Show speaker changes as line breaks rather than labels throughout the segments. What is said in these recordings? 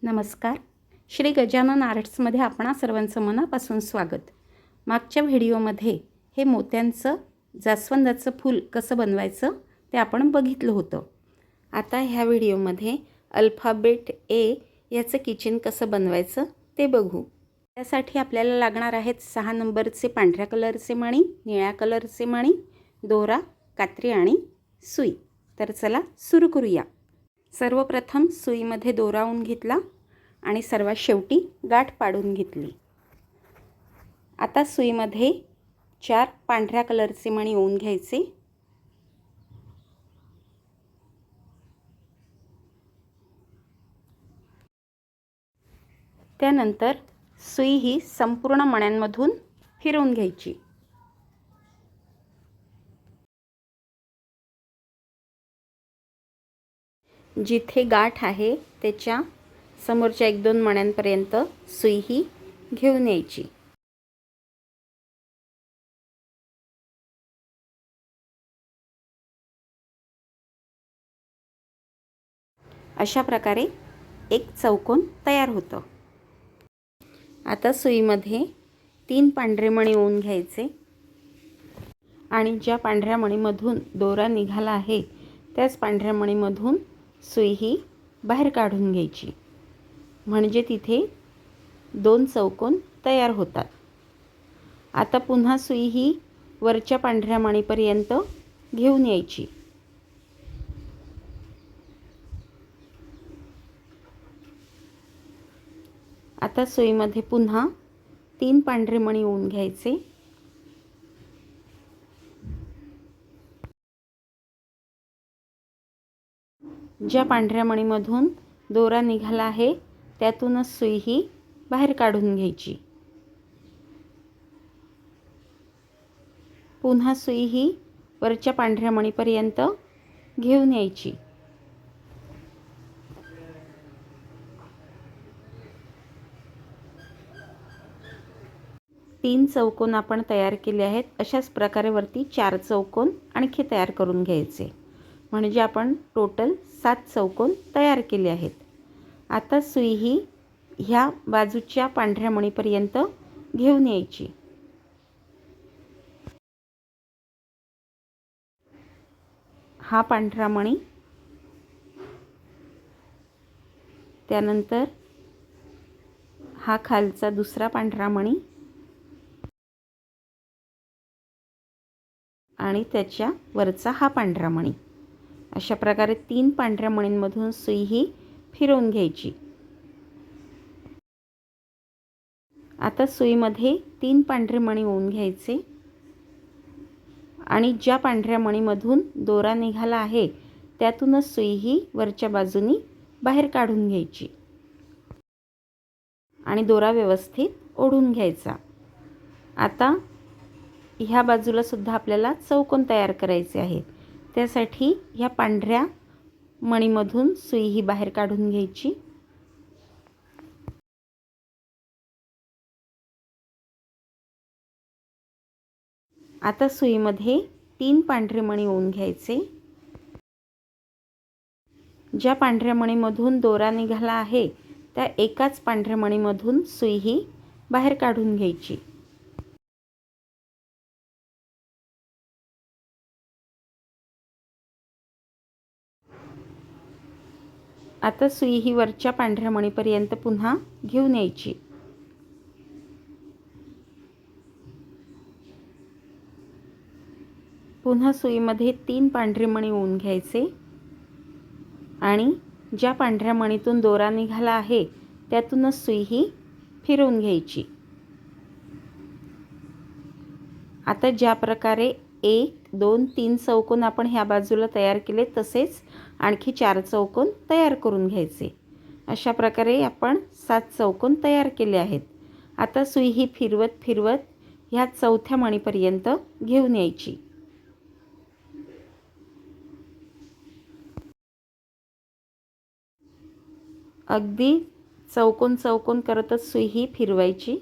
नमस्कार. श्री गजानन आर्ट्समध्ये आपणा सर्वांचं मनापासून स्वागत. मागच्या व्हिडिओमध्ये हे मोत्यांचं जास्वंदाचं फूल कसं बनवायचं ते आपण बघितलं होतं. आता ह्या व्हिडिओमध्ये अल्फाबेट ए याचं किचन कसं बनवायचं ते बघू. त्यासाठी आपल्याला लागणार आहेत 6 नंबरचे पांढऱ्या कलरचे मणी, निळ्या कलरचे मणी, दोरा, कात्री आणि सुई. तर चला सुरू करूया. सर्वप्रथम सुईमध्ये दोरावून घेतला आणि सर्वात शेवटी गाठ पाडून घेतली. आता सुईमध्ये 4 पांढऱ्या कलरचे मणी ओवून घ्यायचे. त्यानंतर सुई ही संपूर्ण मण्यांमधून फिरवून घ्यायची. जिथे गाठ आहे त्याच्या समोरच्या 1-2 मण्यांपर्यंत सुई ही घेऊन यायची. अशा प्रकारे एक चौकोन तयार होतं. आता सुईमध्ये 3 पांढरे मणी ओवून घ्यायचे आणि ज्या पांढऱ्या मणीमधून दोरा निघाला आहे त्याच पांढऱ्या मणीमधून सुई ही बाहेर काढून घ्यायची. म्हणजे तिथे 2 चौकोन तयार होतात. आता पुन्हा सुई ही वरच्या पांढऱ्या मणीपर्यंत घेऊन यायची. आता सुईमध्ये पुन्हा 3 पांढरे मणी ओवून घ्यायचे. ज्या पांढऱ्या मणीमधून दोरा निघाला आहे त्यातूनच सुई ही बाहेर काढून घ्यायची. पुन्हा सुई ही वरच्या पांढऱ्या मणीपर्यंत घेऊन यायची. तीन चौकोन आपण तयार केले आहेत. अशाच प्रकारे वरती 4 चौकोन आणखी तयार करून घ्यायचे. म्हणजे आपण टोटल 7 चौकोन तयार केले आहेत. आता सुई ही ह्या बाजूच्या पांढऱ्या मणीपर्यंत घेऊन यायची. हा पांढरा मणी, त्यानंतर हा खालचा दुसरा पांढरा मणी आणि त्याच्या वरचा हा पांढरा मणी. अशा प्रकारे 3 पांढऱ्या मणींमधून सुई ही फिरवून घ्यायची. आता सुईमध्ये 3 पांढरे मणी ओवून घ्यायचे आणि ज्या पांढऱ्या मणीमधून दोरा निघाला आहे त्यातूनच सुई ही वरच्या बाजूनी बाहेर काढून घ्यायची आणि दोरा व्यवस्थित ओढून घ्यायचा. आता ह्या बाजूला सुद्धा आपल्याला चौकोन तयार करायचे आहे. त्यासाठी ह्या पांढऱ्या मणीमधून सुई ही बाहेर काढून घ्यायची. आता सुईमध्ये 3 पांढरे मणी ओवून घ्यायचे. ज्या पांढऱ्या मणीमधून दोरा निघाला आहे त्या एकाच पांढऱ्या मणीमधून सुई ही बाहेर काढून घ्यायची. आता सुई ही वरच्या पांढऱ्या मणीपर्यंत पुन्हा घेऊन यायची. पुन्हा सुईमध्ये 3 पांढरे मणी ओवून घ्यायचे आणि ज्या पांढऱ्या मणीतून दोरा निघाला आहे त्यातूनच सुई ही फिरवून घ्यायची. आता ज्या प्रकारे 1, 2, 3 चौकोन आपण ह्या बाजूला तयार केले तसेच आणखी 4 चौकोन तयार करून घ्यायचे. अशा प्रकारे आपण 7 चौकोन तयार केले आहेत. आता सुई ही फिरवत फिरवत ह्या चौथ्या मणीपर्यंत घेऊन यायची. अगदी चौकोन चौकोन करतच सुई ही फिरवायची.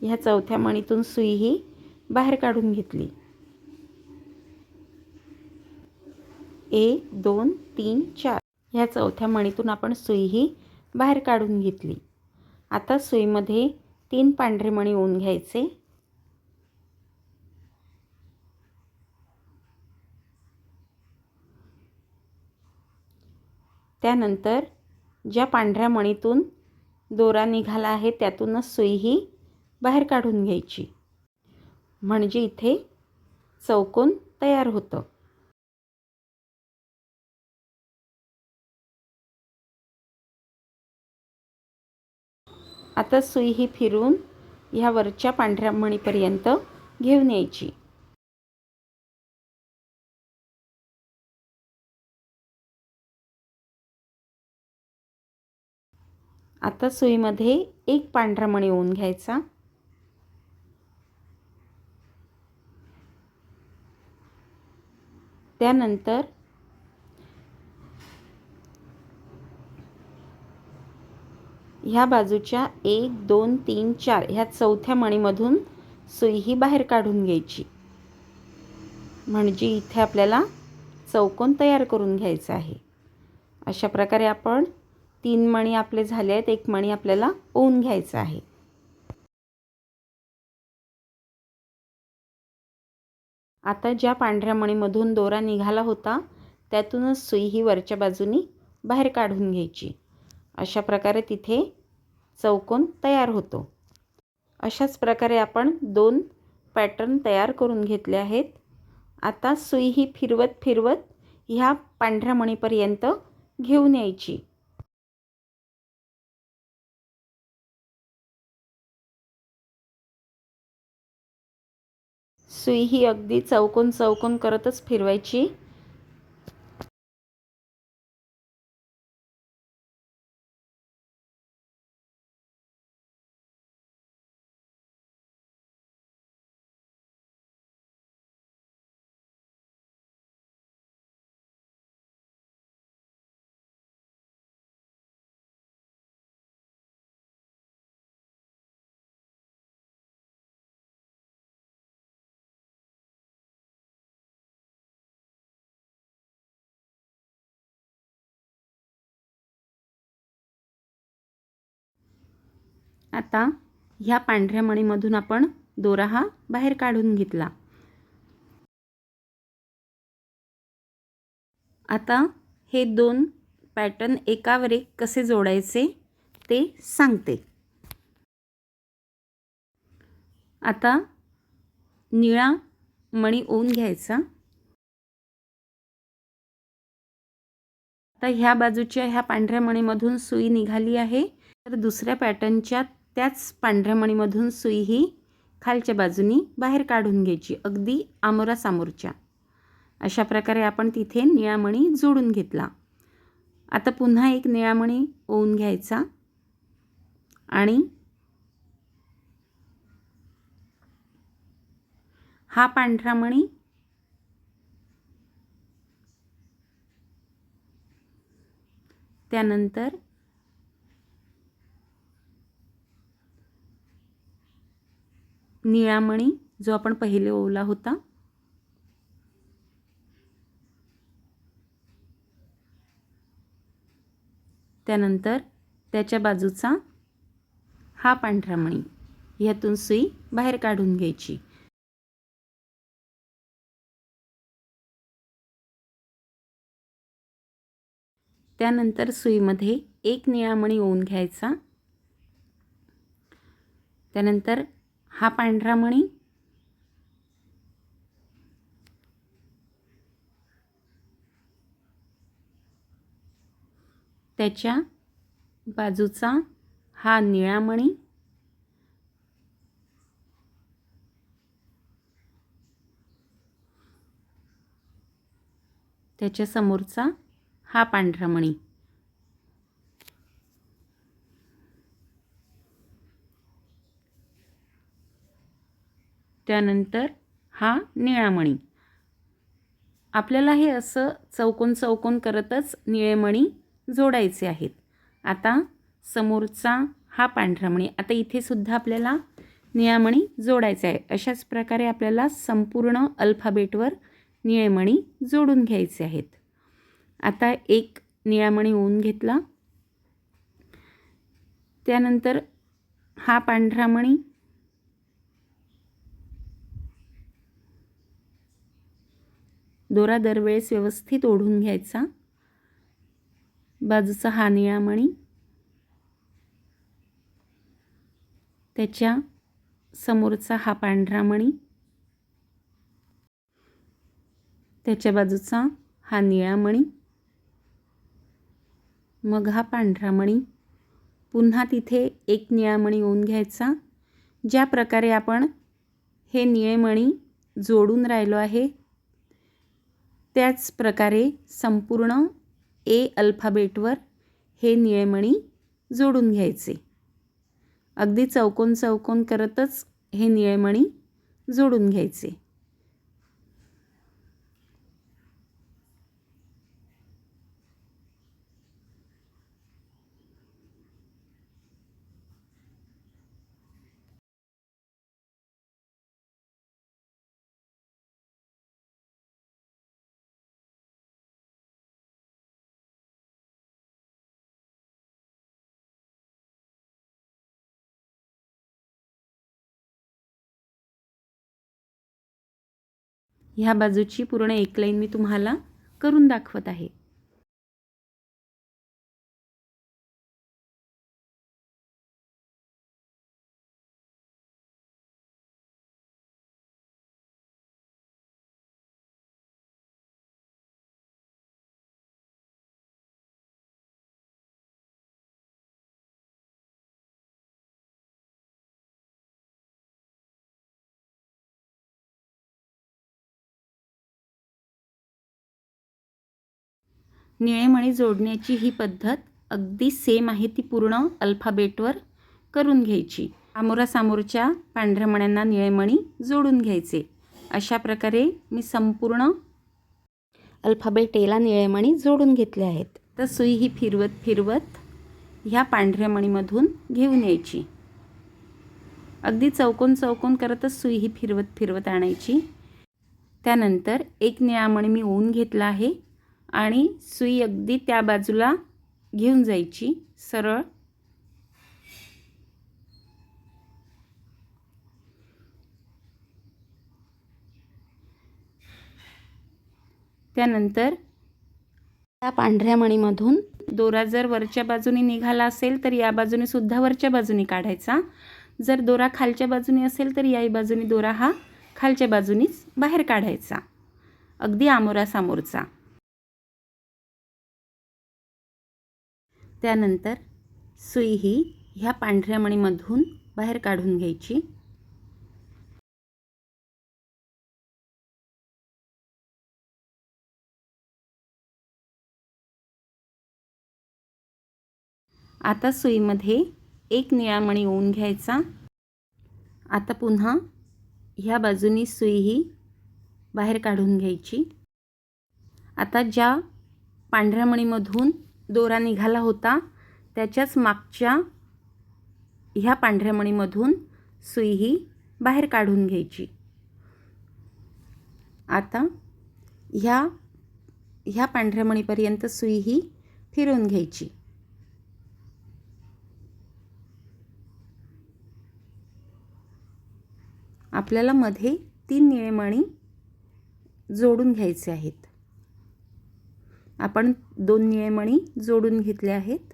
ह्या चौथ्या मणीतून सुई ही बाहेर काढून घेतली। 1 2 3 4 ह्या चौथ्या मणीतून आपण सुई ही बाहेर काढून घेतली। आता सुईमध्ये 3 पांढरे मणी ओवून घ्यायचे। त्यानंतर ज्या पांढऱ्या मणीतून दोरा निघाला आहे त्यातूनच सुई ही बाहेर काढून घ्यायची, म्हणजे इथे चौकोन तयार होतं। आता सुई ही फिरवून ह्या वरच्या पांढऱ्या मणीपर्यंत घेऊन यायची। आता सुईमध्ये 1 पांढरा मणी ओवून घ्यायचा। त्यानंतर ह्या बाजूच्या 1 2 3 4 ह्या चौथ्या मणीमधून सुई ही बाहेर काढून घ्यायची, म्हणजे इथे आपल्याला चौकोन तयार करून घ्यायचा आहे। अशा प्रकारे आपण 3 मणी आपले झाले आहेत, 1 मणी आपल्याला ओवून घ्यायचा आहे। आता ज्या पांढऱ्या मणीमधून दोरा निघाला होता त्यातूनच सुई ही वरच्या बाजूनी बाहेर काढून घ्यायची। अशा प्रकारे तिथे चौकोन तयार होतो। अशाच प्रकारे आपण 2 पॅटर्न तयार करून घेतले आहेत। आता सुई ही फिरवत फिरवत ह्या पांढऱ्या मणीपर्यंत घेऊन यायची। सुई ही अगदी चौकोन चौकोन करतच फिरवायची। आता ह्या पांढऱ्या मणीमधून आपण दोरा हा बाहेर काढून घेतला। आता हे 2 पॅटर्न एकावर एक कसे जोडायचे ते सांगते। आता निळा मणी ओवून घ्यायचा। आता ह्या बाजूच्या ह्या पांढऱ्या मणीमधून सुई निघाली आहे, तर दुसऱ्या पॅटर्नच्या त्याच पांढऱ्या मणीमधून सुई ही खालच्या बाजूनी बाहेर काढून घ्यायची, अगदी आमोरासमोरच्या। अशा प्रकारे आपण तिथे निळा मणी जोडून घेतला। आता पुन्हा एक निळा मणी ओवून घ्यायचा आणि हा पांढरा मणी त्यानंतर निळा मणी जो आपण पहिले ओवला होता, त्यानंतर त्याच्या बाजूचा हा पांढरा मणी, ह्यातून सुई बाहेर काढून घ्यायची। त्यानंतर सुईमध्ये 1 निळा मणी ओवून घ्यायचा। त्यानंतर हा पांढरा मणी, त्याच्या बाजूचा हा निळा मणी, त्याच्या समोरचा हा पांढरा मणी, त्यानंतर हा निळा मणी। आपल्याला हे असं चौकोन चौकोन करतच निळे मणी जोडायचे आहेत। आता समोरचा हा पांढरा मणी, आता इथे सुद्धा आपल्याला निळा मणी जोडायचा आहे. अशाच प्रकारे आपल्याला संपूर्ण अल्फाबेटवर निळे मणी जोडून घ्यायचे आहेत. आता एक निळा मणी ओवून घेतला. त्यानंतर हा पांढरा मणी, दोरा दरवेळेस व्यवस्थित ओढून घ्यायचा. बाजूचा हा निळा मणी, त्याच्या समोरचा हा पांढरा मणी, त्याच्या बाजूचा हा निळा मणी, मग हा पांढरा मणी, पुन्हा तिथे एक निळा मणी ओवून घ्यायचा. ज्या प्रकारे आपण हे निळे मणी जोडून राहिलो आहे त्याच प्रकारे संपूर्ण ए अल्फाबेटवर हे निळे मणी जोडून घ्यायचे. अगदी चौकोन चौकोन करतच हे निळे मणी जोडून घ्यायचे. ह्या बाजूची पूर्ण एक लाईन मी तुम्हाला करून दाखवत आहे. निळे मणी जोडण्याची ही पद्धत अगदी सेम आहे, ती पूर्ण अल्फाबेटवर करून घ्यायची. सामोरासमोरच्या पांढऱ्या मण्यांना निळे मणी जोडून घ्यायचे. अशा प्रकारे मी संपूर्ण अल्फाबेट एला निळे मणी जोडून घेतले आहेत. तर सुई ही फिरवत फिरवत ह्या पांढऱ्या मणीमधून घेऊन यायची. अगदी चौकोन चौकोन करतच सुई ही फिरवत फिरवत आणायची. त्यानंतर एक निळा मणी मी ओवून घेतला आहे आणि सुई अगदी त्या बाजूला घेऊन जायची सरळ. त्यानंतर त्या पांढऱ्या मणीमधून दोरा जर वरच्या बाजूने निघाला असेल तर या बाजूने सुद्धा वरच्या बाजूने काढायचा. जर दोरा खालच्या बाजूने असेल तर या बाजूने दोरा हा खालच्या बाजूनीच बाहेर काढायचा, अगदी आमोरासमोरचा. त्यानंतर सुई ही ह्या पांढऱ्या मणीमधून बाहेर काढून घ्यायची. आता सुईमध्ये एक निळा मणी ओवून घ्यायचा. आता पुन्हा ह्या बाजूनी सुई ही बाहेर काढून घ्यायची. आता ज्या पांढऱ्या मणीमधून दोरा निघाला होता त्याच्याच मागच्या ह्या पांढऱ्या मणीमधून सुई ही बाहेर काढून घ्यायची. आता ह्या पांढऱ्या मणीपर्यंत सुई ही फिरवून घ्यायची. आपल्याला मध्ये 3 निळे मणी जोडून घ्यायचे आहेत. आपण 2 निळे मणी जोडून घेतले आहेत.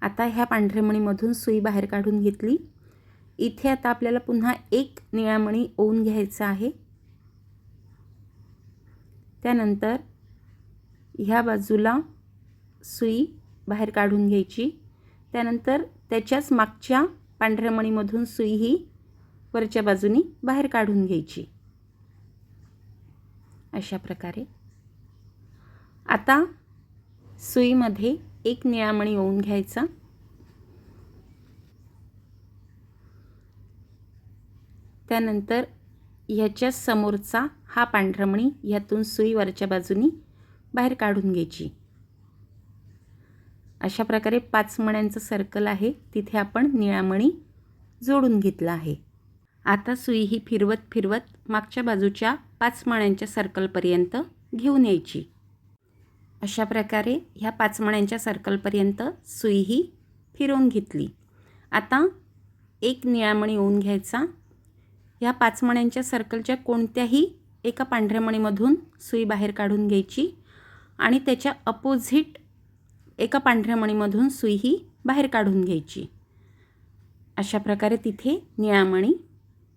आता ह्या पांढऱ्या मणीमधून सुई बाहेर काढून घेतली. इथे आता आपल्याला पुन्हा एक निळा मणी ओवून घ्यायचा आहे. त्यानंतर ह्या बाजूला सुई बाहेर काढून घ्यायची. त्यानंतर त्याच्याच मागच्या पांढऱ्या मणीमधून सुई ही वरच्या बाजूनी बाहेर काढून घ्यायची. अशा प्रकारे आता सुईमध्ये एक निळा मणी ओवून घ्यायचा. त्यानंतर ह्याच्या समोरचा हा पांढरा मणी ह्यातून सुई वरच्या बाजूनी बाहेर काढून घ्यायची. अशा प्रकारे 5 मण्यांचं सर्कल आहे, तिथे आपण निळा मणी जोडून घेतला आहे. आता सुई ही फिरवत फिरवत मागच्या बाजूच्या 5 मण्यांच्या सर्कलपर्यंत घेऊन यायची. अशा प्रकारे ह्या 5 मण्यांच्या सर्कलपर्यंत सुई ही फिरवून घेतली. आता एक निळा मणी ओवून घ्यायचा. ह्या 5 मण्यांच्या सर्कलच्या कोणत्याही एका पांढऱ्या मणीमधून सुई बाहेर काढून घ्यायची आणि त्याच्या अपोजिट एका पांढऱ्या मणीमधून सुई ही बाहेर काढून घ्यायची. अशा प्रकारे तिथे निळा मणी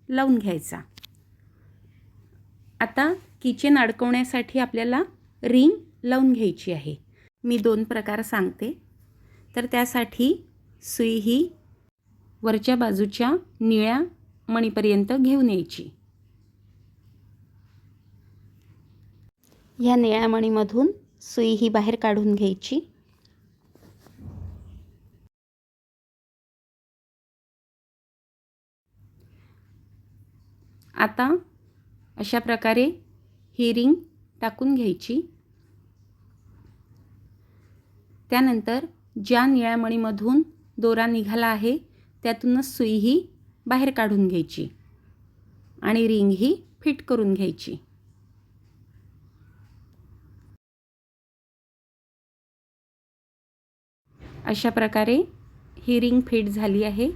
लावून घ्यायचा. आता किचेन अडकवण्यासाठी आपल्याला रिंग लावून घ्यायची आहे. मी 2 प्रकार सांगते. तर त्यासाठी सुई ही वरच्या बाजूच्या निळ्या मणीपर्यंत घेऊन यायची. ह्या निळ्या मणीमधून सुई ही बाहेर काढून घ्यायची. आता अशा प्रकारे ही रिंग टाकून घ्यायची. त्यानंतर ज्या निळ्या मणीमधून दोरा निघाला आहे त्यातूनच सुई ही बाहेर काढून घ्यायची आणि रिंग ही फिट करून घ्यायची. अशा प्रकारे ही रिंग फिट झाली आहे.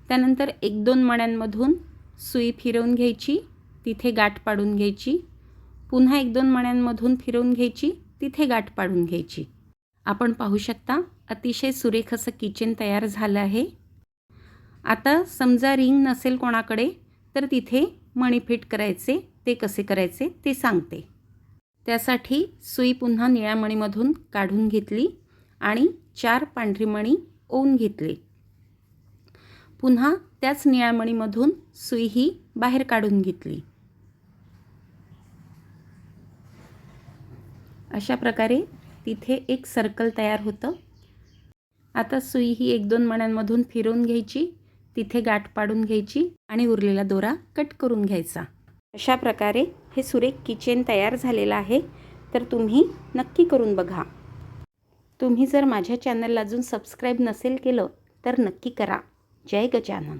त्यानंतर 1-2 मण्यांमधून सुई फिरवून घ्यायची, तिथे गाठ पाडून घ्यायची. पुन्हा 1-2 मण्यांमधून फिरवून घ्यायची, तिथे गाठ पाडून घ्यायची. आपण पाहू शकता अतिशय सुरेख असं किचन तयार झालं आहे. आता समजा रिंग नसेल कोणाकडे तर तिथे मणी फिट करायचे. ते कसे करायचे ते सांगते. त्यासाठी सुई पुन्हा निळ्या मणीमधून काढून घेतली आणि 4 पांढरी मणी ओवून घेतले. पुन्हा त्याच निळ्या मणीमधून सुई ही बाहेर काढून घेतली. अशा प्रकारे तिथे एक सर्कल तयार होतं. आता सुई ही 1-2 मण्यांमधून फिरवून घ्यायची, तिथे गाठ पाडून घ्यायची आणि उरलेला दोरा कट करून घ्यायचा. अशा प्रकारे हे सुरेख किचन तयार झालेलं आहे. तर तुम्ही नक्की करून बघा. तुम्ही जर माझ्या चॅनलला अजून सबस्क्राईब नसेल केलं तर नक्की करा. जय गजानन.